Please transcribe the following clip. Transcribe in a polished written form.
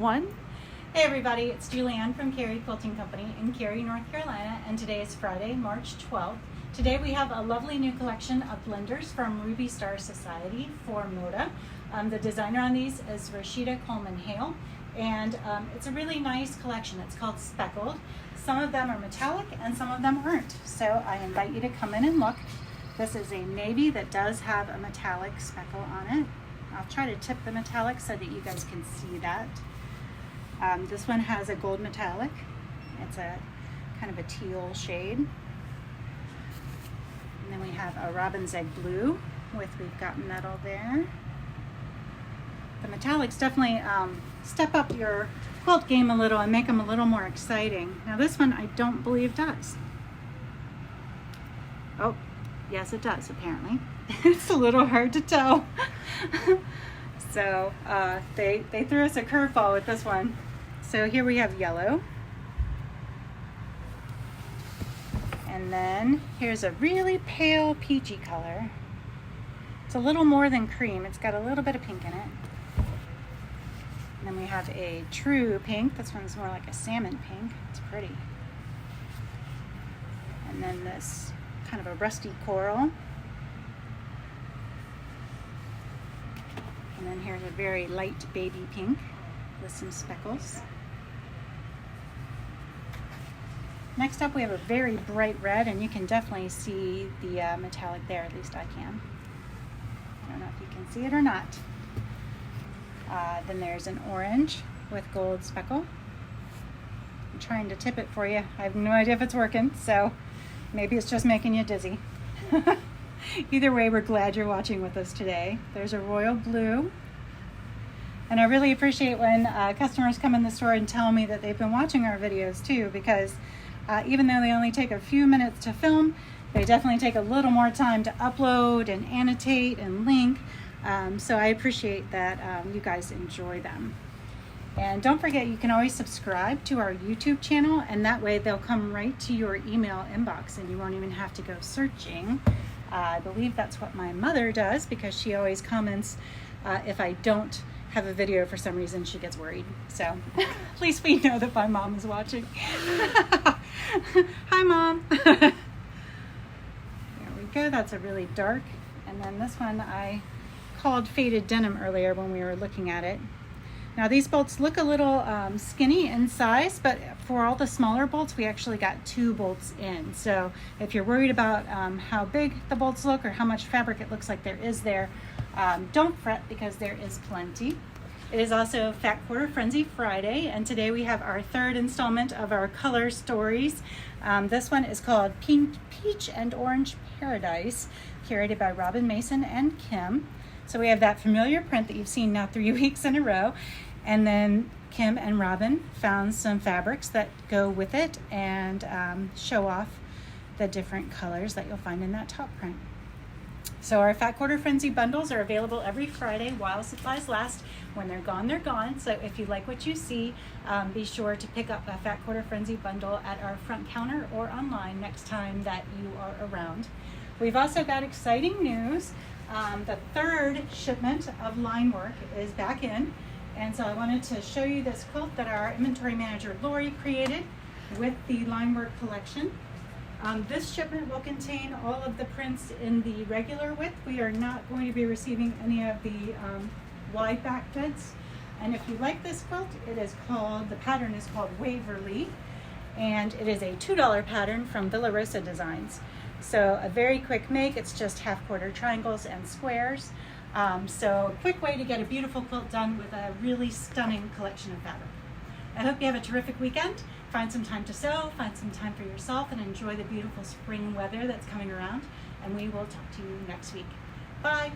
Hey everybody, it's Julianne from Cary Quilting Company in Cary, North Carolina, and today is Friday, March 12th. Today we have a lovely new collection of blenders from Ruby Star Society for Moda. The designer on these is Rashida Coleman Hale, and it's a really nice collection. It's called Speckled. Some of them are metallic and some of them aren't, so I invite you to come in and look. This is a navy that does have a metallic speckle on it. I'll try to tip the metallic so that you guys can see that. This one has a gold metallic. It's a kind of a teal shade. And then we have a robin's egg blue we've got metal there. The metallics definitely step up your quilt game a little and make them a little more exciting. Now this one I don't believe does. Oh, yes it does apparently. It's a little hard to tell. So they threw us a curveball with this one. So here we have yellow. And then here's a really pale peachy color. It's a little more than cream. It's got a little bit of pink in it. And then we have a true pink. This one's more like a salmon pink. It's pretty. And then this kind of a rusty coral. And then here's a very light baby pink with some speckles. Next up we have a very bright red, and you can definitely see the metallic there, at least I can. I don't know if you can see it or not. Then there's an orange with gold speckle. I'm trying to tip it for you. I have no idea if it's working, so maybe it's just making you dizzy. Either way, we're glad you're watching with us today. There's a royal blue. And I really appreciate when customers come in the store and tell me that they've been watching our videos too, because even though they only take a few minutes to film, they definitely take a little more time to upload and annotate and link. So I appreciate that you guys enjoy them. And don't forget, you can always subscribe to our YouTube channel, and that way they'll come right to your email inbox and you won't even have to go searching. I believe that's what my mother does, because she always comments if I don't have a video for some reason. She gets worried. So at least we know that my mom is watching. Hi Mom. There we go. That's a really dark. And then this one I called faded denim earlier when we were looking at it. Now these bolts look a little skinny in size, but for all the smaller bolts, we actually got 2 bolts in. So if you're worried about how big the bolts look or how much fabric it looks like there is there, don't fret, because there is plenty. It is also Fat Quarter Frenzy Friday, and today we have our 3rd installment of our color stories. This one is called Peach and Orange Paradise, curated by Robin Mason and Kim. So we have that familiar print that you've seen now 3 weeks in a row. And then Kim and Robin found some fabrics that go with it and show off the different colors that you'll find in that top print. So our Fat Quarter Frenzy bundles are available every Friday while supplies last. When they're gone, they're gone. So if you like what you see, be sure to pick up a Fat Quarter Frenzy bundle at our front counter or online next time that you are around. We've also got exciting news. The 3rd shipment of Linework is back in, and so I wanted to show you this quilt that our inventory manager Lori created with the Linework collection. This shipment will contain all of the prints in the regular width. We are not going to be receiving any of the wide back bits. And if you like this quilt, the pattern is called Waverly, and it is a $2 pattern from Villa Rosa Designs. So a very quick make. It's just half-quarter triangles and squares. So a quick way to get a beautiful quilt done with a really stunning collection of fabric. I hope you have a terrific weekend. Find some time to sew, find some time for yourself, and enjoy the beautiful spring weather that's coming around. And we will talk to you next week. Bye.